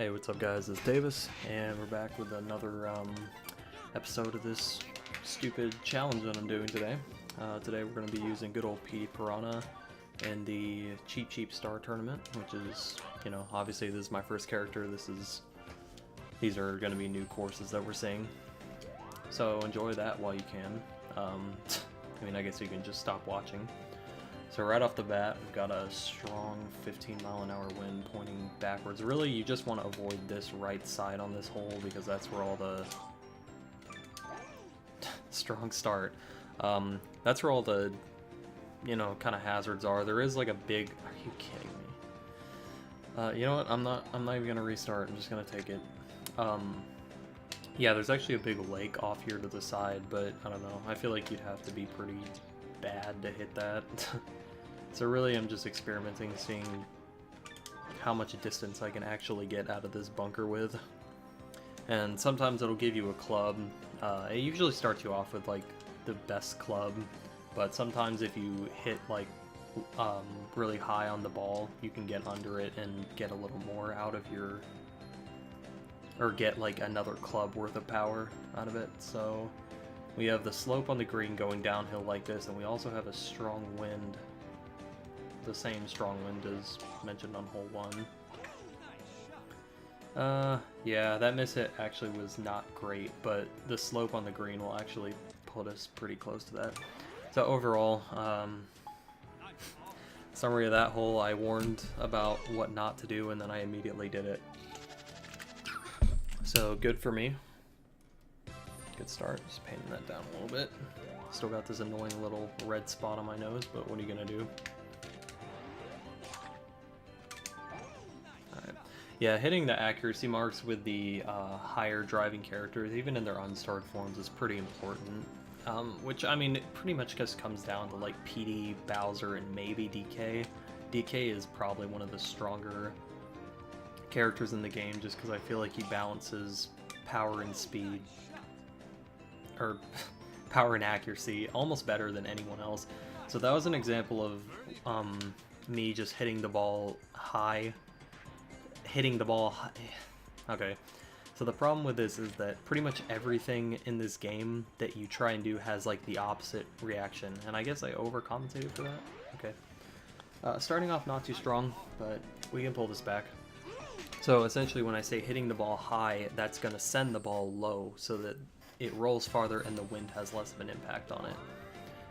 Hey, what's up guys, it's Davis, and we're back with another episode of this stupid challenge that I'm doing today. Today we're going to be using good old Petey Piranha in the Cheep Star Tournament, which is, you know, obviously this is my first character. These are going to be new courses that we're seeing. So enjoy that while you can. I mean, I guess you can just stop watching. So right off the bat, we've got a strong 15-mile-an-hour wind pointing backwards. Really, you just want to avoid this right side on this hole because that's where all the strong start. That's where all the, you know, kind of hazards are. There is like a big. Are you kidding me? You know what? I'm not even gonna restart. I'm just gonna take it. Yeah, there's actually a big lake off here to the side, but I don't know. I feel like you'd have to be pretty bad to hit that. So really I'm just experimenting, seeing how much distance I can actually get out of this bunker with. And sometimes it'll give you a club. It usually starts you off with like the best club, but sometimes if you hit like really high on the ball, you can get under it and get a little more out of your, or get like another club worth of power out of it. So we have the slope on the green going downhill like this, and we also have a strong wind, the same strong wind as mentioned on hole 1. Yeah, that miss hit actually was not great, but the slope on the green will actually put us pretty close to that. So overall, summary of that hole, I warned about what not to do, and then I immediately did it. So good for me. Good start. Just painting that down a little bit. Still got this annoying little red spot on my nose, but what are you gonna do? Alright. Yeah, hitting the accuracy marks with the higher driving characters, even in their unstarred forms, is pretty important. Which, I mean, it pretty much just comes down to like Petey, Bowser, and maybe DK. DK is probably one of the stronger characters in the game, just because I feel like he balances power and speed, or power and accuracy, almost better than anyone else. So that was an example of me just hitting the ball high. Okay, so the problem with this is that pretty much everything in this game that you try and do has like the opposite reaction, and I guess I overcompensated for that. Okay, starting off not too strong, but we can pull this back. So essentially when I say hitting the ball high, that's going to send the ball low so that it rolls farther and the wind has less of an impact on it,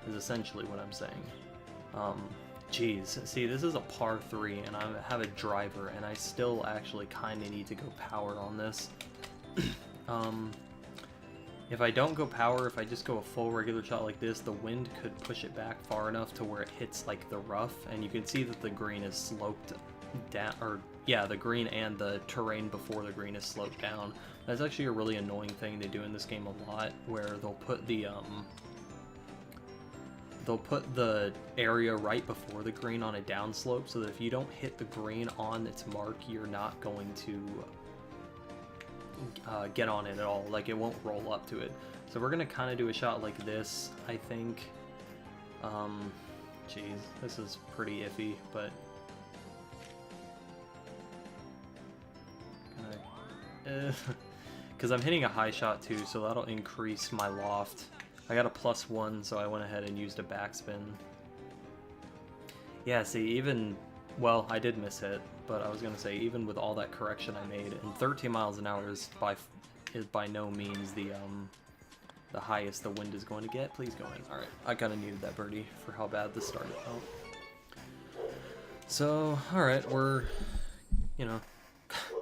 is essentially what I'm saying. Geez, see, this is a par 3 and I have a driver and I still actually kind of need to go power on this. If I don't go power, if I just go a full regular shot like this, the wind could push it back far enough to where it hits like the rough, and you can see that the green is sloped down, or yeah, the green and the terrain before the green is sloped down. That's actually a really annoying thing they do in this game a lot, where they'll put the area right before the green on a downslope, so that if you don't hit the green on its mark, you're not going to get on it at all. Like, it won't roll up to it. So we're gonna kind of do a shot like this, I think. Geez, this is pretty iffy, but because I'm hitting a high shot too, so that'll increase my loft. I got a +1, so I went ahead and used a backspin. Yeah, see, even, well, I did miss hit, but I was gonna say, even with all that correction I made, and 13 miles an hour is by no means the highest the wind is going to get. Please go in. All right, I kind of needed that birdie for how bad this started out. So, all right, we're, you know,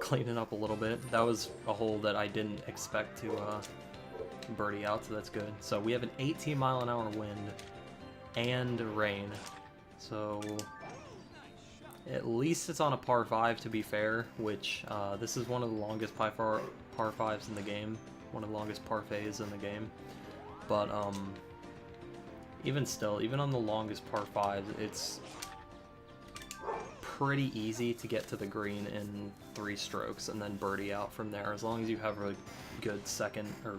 cleaning up a little bit. That was a hole that I didn't expect to birdie out, so that's good. So we have an 18-mile-an-hour wind and rain, so at least it's on a par 5 to be fair, which this is one of the longest par 5s in the game, one of the longest parfaits in the game. But even still, even on the longest par 5s, it's pretty easy to get to the green in 3 strokes and then birdie out from there, as long as you have a good second, or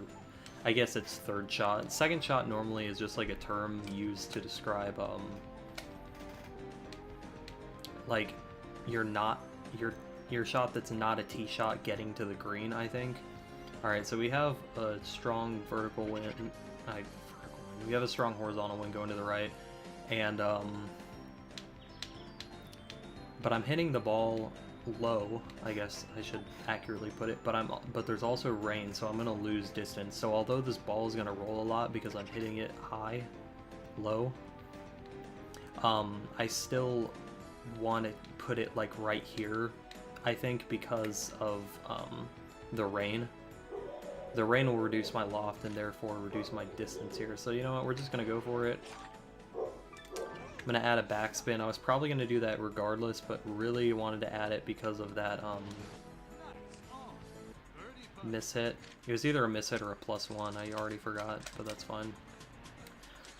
I guess it's third shot. Second shot normally is just like a term used to describe like you're your shot that's not a tee shot getting to the green, I think. Alright, so we have a strong vertical wind. We have a strong horizontal wind going to the right, and but I'm hitting the ball low, I guess I should accurately put it, but there's also rain, so I'm gonna lose distance. So although this ball is gonna roll a lot because I'm hitting it high, low, I still want to put it like right here, I think, because of the rain. The rain will reduce my loft and therefore reduce my distance here. So you know what, we're just gonna go for it. I'm gonna add a backspin. I was probably gonna do that regardless, but really wanted to add it because of that mishit. It was either a mishit or a +1. I already forgot, but that's fine.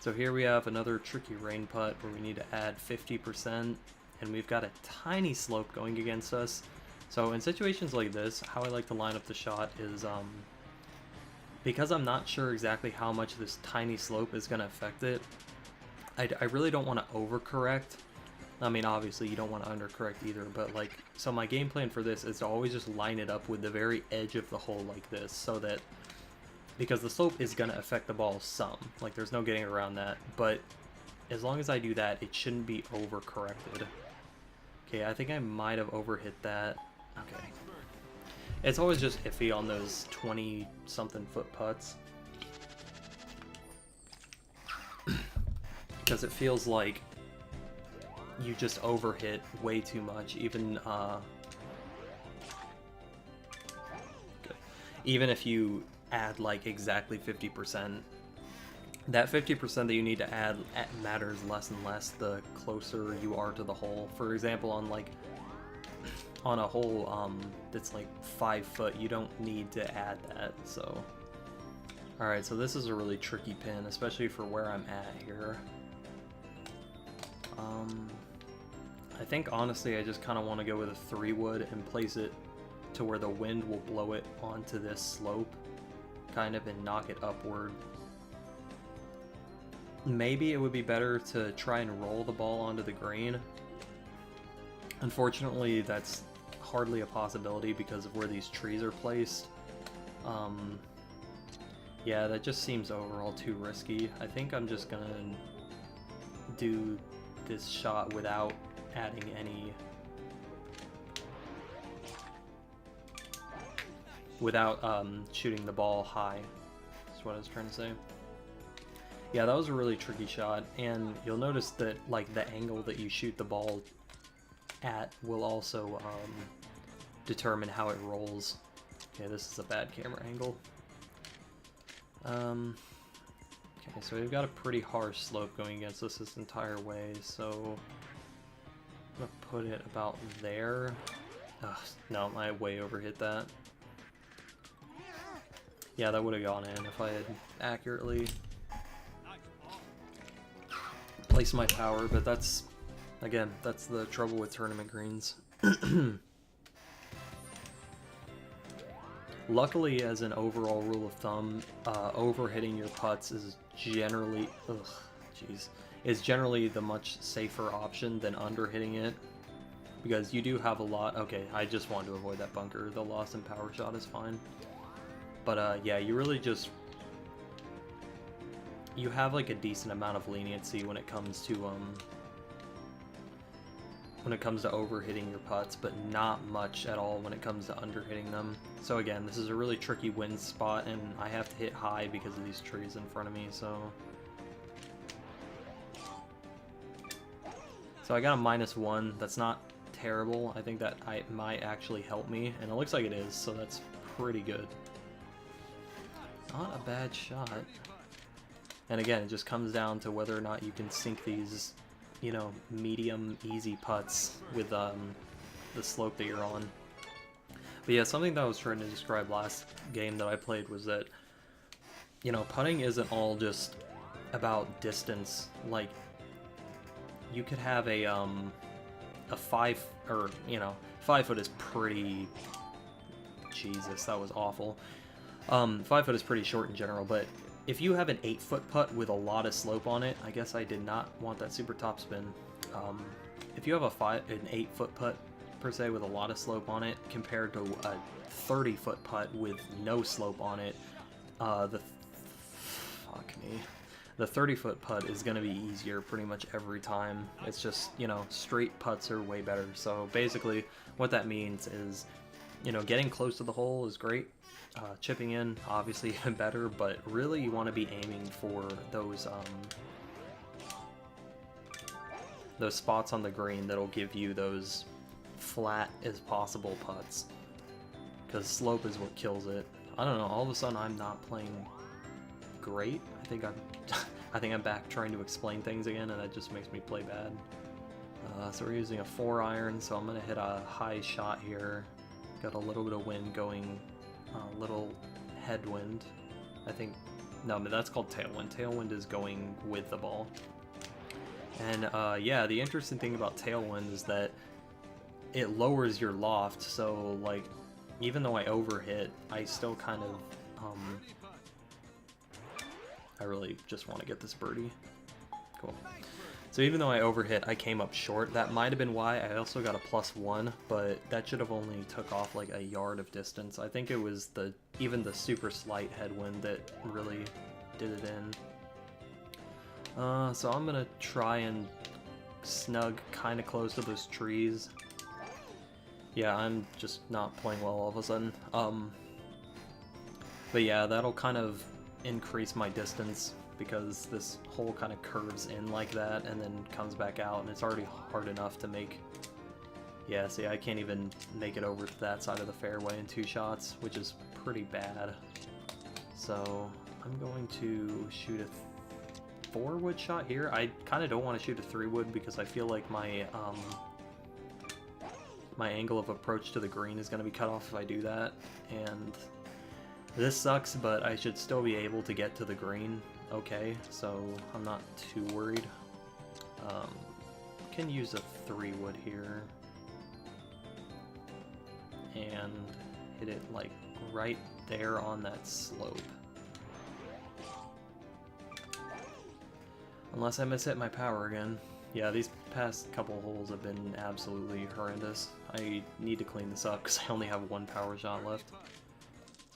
So here we have another tricky rain putt where we need to add 50%, and we've got a tiny slope going against us. So in situations like this, how I like to line up the shot is because I'm not sure exactly how much this tiny slope is going to affect it, I really don't want to overcorrect. I mean, obviously you don't want to undercorrect either, but like, so my game plan for this is to always just line it up with the very edge of the hole like this, so that, because the slope is going to affect the ball some, like there's no getting around that, but as long as I do that, it shouldn't be overcorrected. Okay, I think I might have overhit that. Okay. It's always just iffy on those 20-something foot putts. Because it feels like you just overhit way too much, even even if you add like exactly 50%. That 50% that you need to add matters less and less the closer you are to the hole. For example, on a hole that's like 5 foot, you don't need to add that. So, alright, so this is a really tricky pin, especially for where I'm at here. I think honestly I just kind of want to go with a 3-wood and place it to where the wind will blow it onto this slope, kind of, and knock it upward. Maybe it would be better to try and roll the ball onto the green. Unfortunately, that's hardly a possibility because of where these trees are placed. Yeah, that just seems overall too risky. I think I'm just gonna do this shot without adding any... without shooting the ball high. That's what I was trying to say. Yeah, that was a really tricky shot, and you'll notice that like the angle that you shoot the ball at will also determine how it rolls. Okay, this is a bad camera angle. Okay, so we've got a pretty harsh slope going against us this entire way, so I'm gonna put it about there. Ugh, no, I way overhit that. Yeah, that would have gone in if I had accurately placed my power, but that's, again, that's the trouble with tournament greens. Luckily, as an overall rule of thumb, overhitting your putts is generally, is generally the much safer option than underhitting it, because you do have a lot. Okay, I just wanted to avoid that bunker. The loss in power shot is fine, but yeah, you really just, you have like a decent amount of leniency when it comes to overhitting your putts, but not much at all when it comes to underhitting them. So again, this is a really tricky wind spot, and I have to hit high because of these trees in front of me, so I got a -1. That's not terrible. I think that might actually help me, and it looks like it is, so that's pretty good. Not a bad shot. And again, it just comes down to whether or not you can sink these, you know, medium, easy putts with the slope that you're on. But yeah, something that I was trying to describe last game that I played was that, you know, putting isn't all just about distance. Like, you could have a 5 foot is pretty, Jesus, that was awful. 5 foot is pretty short in general, but if you have an 8-foot putt with a lot of slope on it, I guess I did not want that super top spin. If you have an 8-foot putt per se with a lot of slope on it compared to a 30-foot putt with no slope on it. Fuck me. The 30-foot putt is going to be easier pretty much every time. It's just, you know, straight putts are way better. So basically what that means is, you know, getting close to the hole is great. Chipping in, obviously even better, but really you want to be aiming for those spots on the green that'll give you those flat as possible putts. Because slope is what kills it. I don't know, all of a sudden I'm not playing great. I think I'm back trying to explain things again, and that just makes me play bad. So we're using a 4-iron, so I'm going to hit a high shot here. Got a little bit of wind going, a little headwind. I think, no, but that's called tailwind. Tailwind is going with the ball. And yeah, the interesting thing about tailwind is that it lowers your loft, so like, even though I overhit, I still kind of, I really just want to get this birdie. Cool. So even though I overhit, I came up short. That might have been why. I also got a +1, but that should have only took off like a yard of distance. I think it was even the super slight headwind that really did it in. So I'm gonna try and snug kind of close to those trees. Yeah, I'm just not playing well all of a sudden. But yeah, that'll kind of increase my distance because this hole kind of curves in like that and then comes back out, and it's already hard enough to make. Yeah, see, I can't even make it over to that side of the fairway in 2 shots, which is pretty bad. So I'm going to shoot a 4-wood shot here. I kind of don't want to shoot a 3-wood because I feel like my my angle of approach to the green is going to be cut off if I do that, and this sucks, but I should still be able to get to the green okay, so I'm not too worried. Can use a 3-wood here and hit it like right there on that slope. Unless I mishit my power again. Yeah, these past couple holes have been absolutely horrendous. I need to clean this up because I only have 1 power shot left.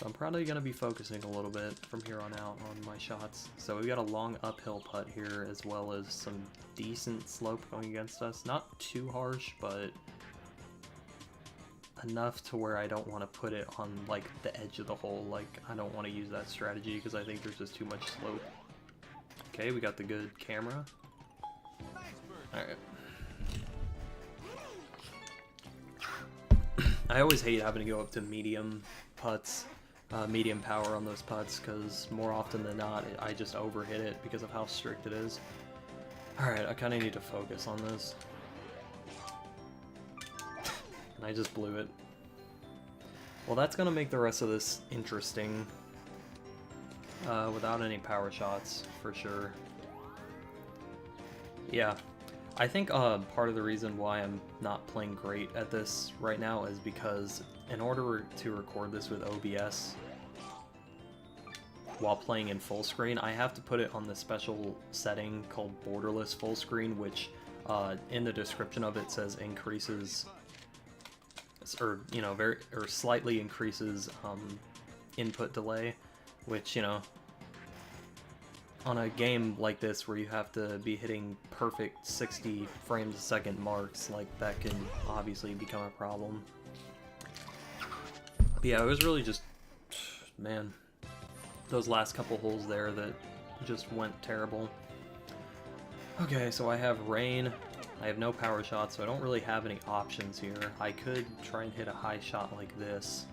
So I'm probably going to be focusing a little bit from here on out on my shots. So we've got a long uphill putt here as well as some decent slope going against us. Not too harsh, but enough to where I don't want to put it on like the edge of the hole. Like, I don't want to use that strategy because I think there's just too much slope. Okay, we got the good camera. Alright. I always hate having to go up to medium putts, medium power on those putts, because more often than not, I just overhit it because of how strict it is. Alright, I kind of need to focus on this. And I just blew it. Well, that's going to make the rest of this interesting. Without any power shots, for sure. Yeah. I think part of the reason why I'm not playing great at this right now is because in order to record this with OBS while playing in full screen, I have to put it on the special setting called borderless full screen, which in the description of it says increases, or you know, slightly increases input delay, which, you know, on a game like this where you have to be hitting perfect 60 frames a second marks, like, that can obviously become a problem. But yeah, it was really just, man, those last couple holes there that just went terrible. Okay, so I have rain. I have no power shots, so I don't really have any options here. I could try and hit a high shot like this,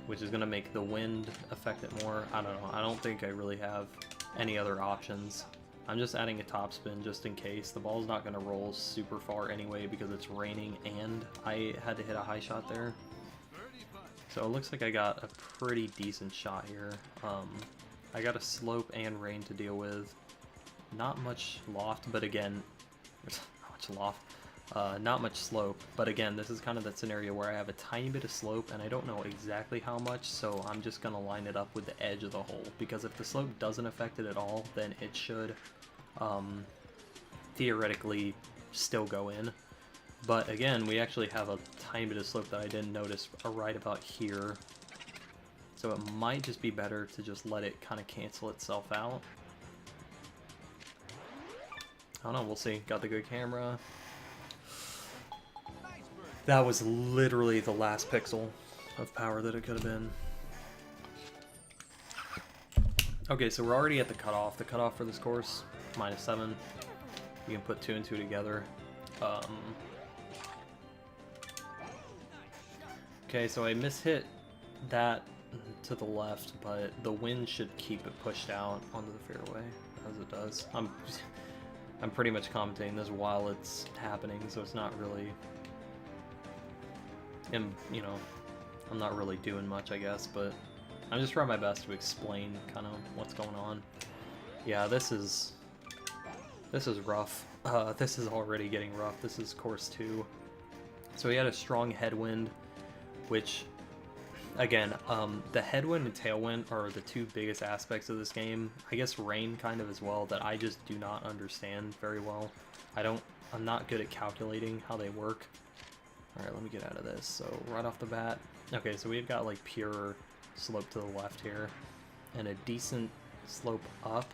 which is going to make the wind affect it more. I don't know. I don't think I really have any other options. I'm just adding a topspin just in case. The ball's not going to roll super far anyway because it's raining and I had to hit a high shot there. So it looks like I got a pretty decent shot here. I got a slope and rain to deal with. Not much loft, but again, not much loft. Not much slope, but again, this is kind of that scenario where I have a tiny bit of slope and I don't know exactly how much, so I'm just going to line it up with the edge of the hole, because if the slope doesn't affect it at all, then it should theoretically still go in. But again, we actually have a tiny bit of slope that I didn't notice right about here. So it might just be better to just let it kind of cancel itself out. I don't know, we'll see. Got the good camera. That was literally the last pixel of power that it could have been. Okay, so we're already at the cutoff. The cutoff for this course, -7. You can put 2 and 2 together. Okay, so I mishit that to the left, but the wind should keep it pushed out onto the fairway, as it does. I'm pretty much commentating this while it's happening, so it's not really... And, you know, I'm not really doing much, I guess, but I'm just trying my best to explain kind of what's going on. Yeah, this is rough. This is already getting rough. This is course 2. So we had a strong headwind, which, again, the headwind and tailwind are the 2 biggest aspects of this game. I guess rain kind of as well, that I just do not understand very well. I'm not good at calculating how they work. Alright, let me get out of this. So, right off the bat, okay, so we've got like pure slope to the left here, and a decent slope up.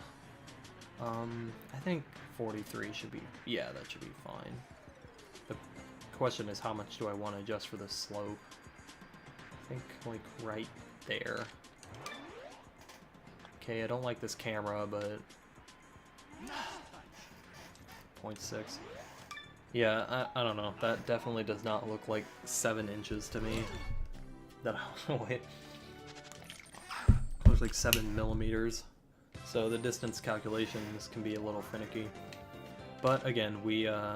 I think 43 should be, yeah, that should be fine. The question is, how much do I want to adjust for the slope? I think like right there. Okay, I don't like this camera, but 0.6. Yeah, I don't know. That definitely does not look like 7 inches to me. That wait, it looks like 7 millimeters. So the distance calculations can be a little finicky. But again, we're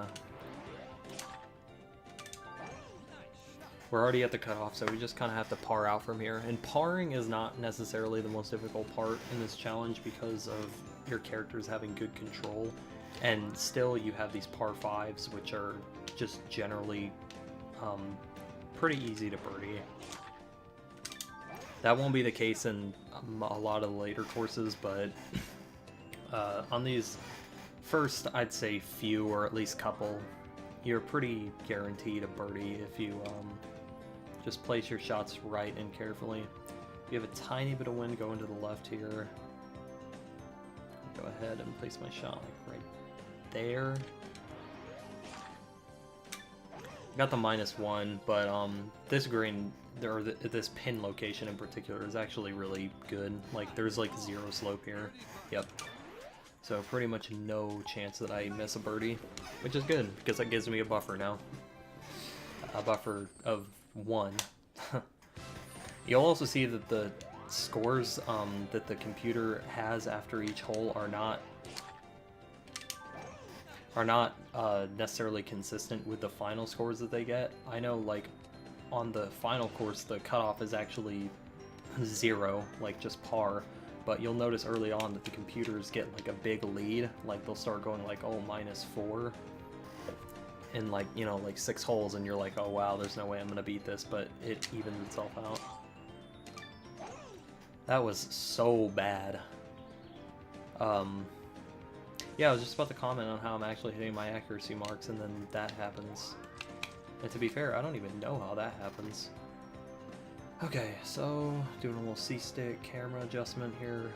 already at the cutoff, so we just kind of have to par out from here. And parring is not necessarily the most difficult part in this challenge because of your characters having good control. And still you have these par 5s, which are just generally pretty easy to birdie. That won't be the case in a lot of the later courses, but on these first, I'd say few, or at least couple, you're pretty guaranteed a birdie if you just place your shots right and carefully. You have a tiny bit of wind going to the left here. Go ahead and place my shot like right there. Got the -1, but this green, or this pin location in particular, is actually really good. Like, there's like 0 slope here. Yep. So pretty much no chance that I miss a birdie, which is good because that gives me a buffer now. A buffer of 1. You'll also see that the scores that the computer has after each hole are not necessarily consistent with the final scores that they get. I know, like, on the final course, the cutoff is actually 0, like just par, but you'll notice early on that the computers get like a big lead. Like, they'll start going like, oh, -4 in, like, you know, like 6 holes, and you're like, oh wow, there's no way I'm gonna beat this, but it evens itself out. That was so bad. Yeah, I was just about to comment on how I'm actually hitting my accuracy marks, and then that happens. And to be fair, I don't even know how that happens. Okay, so doing a little C-stick camera adjustment here.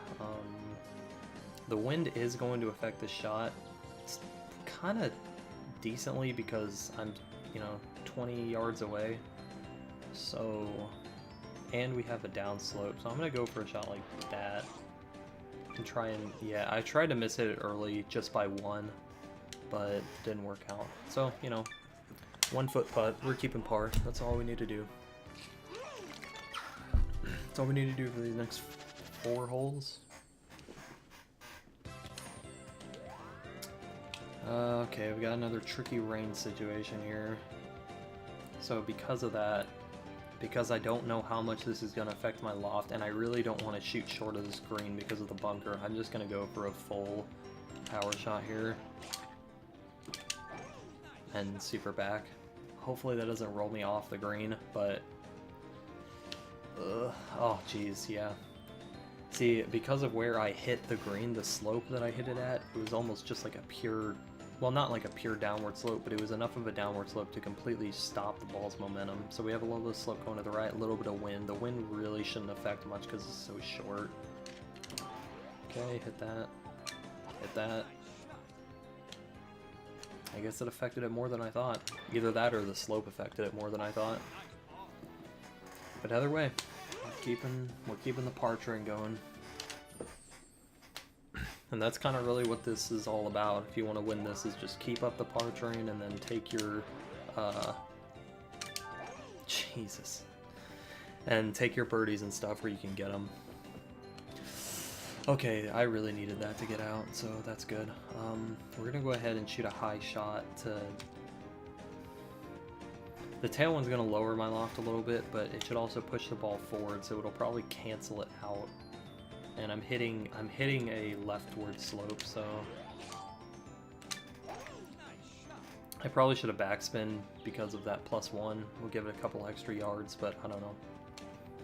The wind is going to affect the shot. It's kind of decently because I'm, you know, 20 yards away. So, and we have a downslope, so I'm gonna go for a shot like that. And try and, yeah, I tried to miss it early just by 1, but it didn't work out. So, you know, 1 foot putt, we're keeping par. That's all we need to do. That's all we need to do for these next 4 holes. Okay, we got another tricky rain situation here. So because of that, because I don't know how much this is going to affect my loft, and I really don't want to shoot short of this green because of the bunker, I'm just going to go for a full power shot here. And super back. Hopefully that doesn't roll me off the green, but... oh, jeez, yeah. See, because of where I hit the green, the slope that I hit it at, it was almost just like a pure well, not like a pure downward slope, but it was enough of a downward slope to completely stop the ball's momentum. So we have a little bit of slope going to the right, a little bit of wind. The wind really shouldn't affect much because it's so short. Okay, hit that. Hit that. I guess it affected it more than I thought. Either that or the slope affected it more than I thought. But either way, we're keeping the par train going. And that's kind of really what this is all about. If you want to win this, is just keep up the par train and then take your Jesus. And take your birdies and stuff where you can get them. Okay, I really needed that to get out, so that's good. We're gonna go ahead and shoot a high shot to... The tail one's gonna lower my loft a little bit, but it should also push the ball forward, so it'll probably cancel it out. And I'm hitting a leftward slope, so... I probably should have backspin because of that +1. We'll give it a couple extra yards, but I don't know.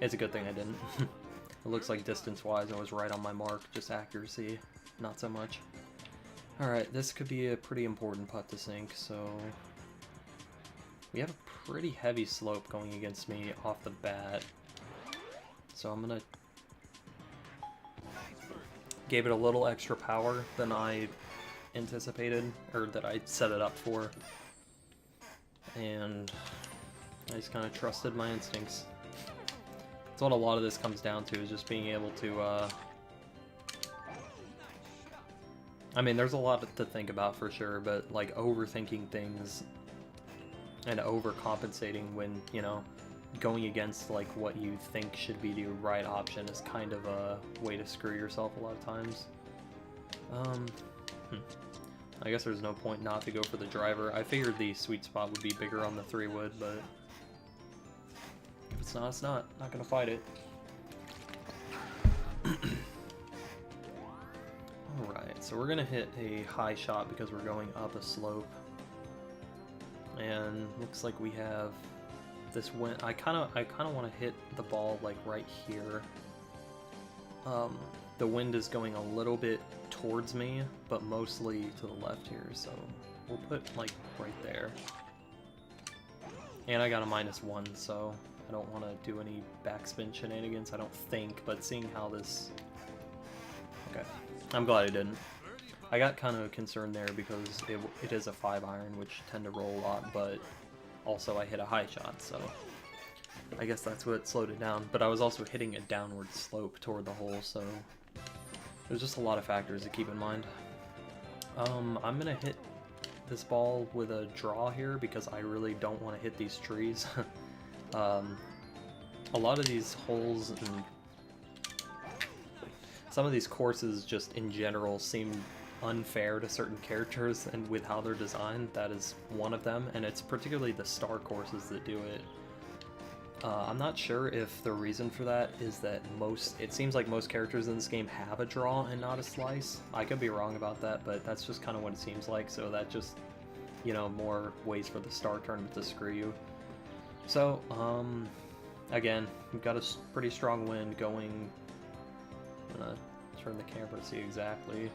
It's a good thing I didn't. It looks like distance-wise I was right on my mark, just accuracy, not so much. Alright, this could be a pretty important putt to sink, so... We have a pretty heavy slope going against me off the bat. So I'm gonna... Gave it a little extra power than I anticipated, or that I set it up for. And I just kind of trusted my instincts. That's what a lot of this comes down to, is just being able to, I mean, there's a lot to think about for sure, but, like, overthinking things and overcompensating when, you know, going against, like, what you think should be the right option is kind of a way to screw yourself a lot of times. I guess there's no point not to go for the driver. I figured the sweet spot would be bigger on the 3-wood, but... If it's not, it's not. Not gonna fight it. Alright, so we're gonna hit a high shot because we're going up a slope. And looks like we have this wind. I kinda wanna hit the ball like right here. The wind is going a little bit towards me, but mostly to the left here, so we'll put like right there. And I got a -1, so I don't want to do any backspin shenanigans, I don't think, but seeing how this... Okay, I'm glad I didn't. I got kind of concerned there because it is a 5-iron, which tend to roll a lot, but also I hit a high shot, so I guess that's what slowed it down. But I was also hitting a downward slope toward the hole, so there's just a lot of factors to keep in mind. I'm going to hit this ball with a draw here because I really don't want to hit these trees. A lot of these holes and some of these courses just in general seem unfair to certain characters, and with how they're designed, that is one of them, and it's particularly the star courses that do it. I'm not sure if the reason for that is that it seems like most characters in this game have a draw and not a slice. I could be wrong about that, but that's just kind of what it seems like, so that just, you know, more ways for the star tournament to screw you. So, again, we've got a pretty strong wind going. I'm gonna turn the camera to see exactly.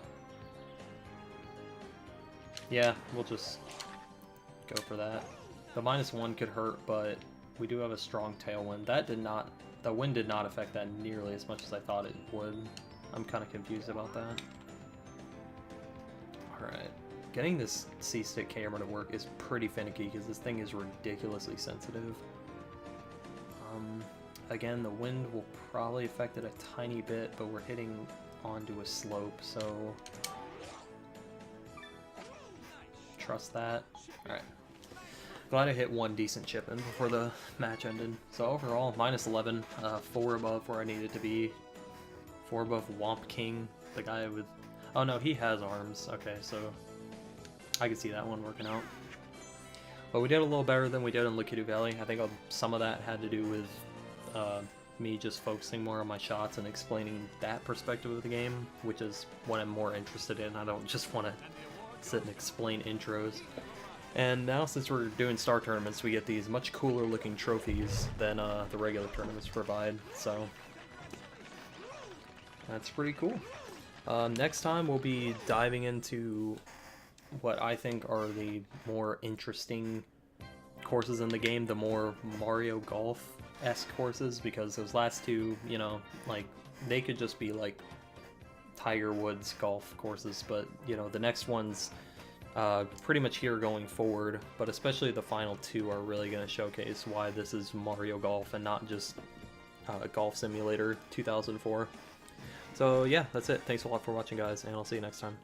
Yeah, we'll just go for that. The -1 could hurt, but we do have a strong tailwind. The wind did not affect that nearly as much as I thought it would. I'm kind of confused about that. Alright. Getting this C-stick camera to work is pretty finicky because this thing is ridiculously sensitive. Again, the wind will probably affect it a tiny bit, but we're hitting onto a slope, so trust that. Alright. Glad I hit one decent chip in before the match ended. So overall, -11, 4 above where I needed to be. 4 above Womp King, the guy with... Oh no, he has arms. Okay, so I can see that one working out. But we did a little better than we did in Lakitu Valley. I think some of that had to do with me just focusing more on my shots and explaining that perspective of the game, which is what I'm more interested in. I don't just want to sit and explain intros. And now, since we're doing star tournaments, we get these much cooler looking trophies than the regular tournaments provide, so that's pretty cool. Next time we'll be diving into what I think are the more interesting courses in the game, the more Mario Golf-esque courses, because those last two, you know, like, they could just be like Tiger Woods golf courses, but, you know, the next ones pretty much here going forward, but especially the final two are really going to showcase why this is Mario Golf and not just Golf Simulator 2004. So yeah, that's it. Thanks a lot for watching, guys, and I'll see you next time.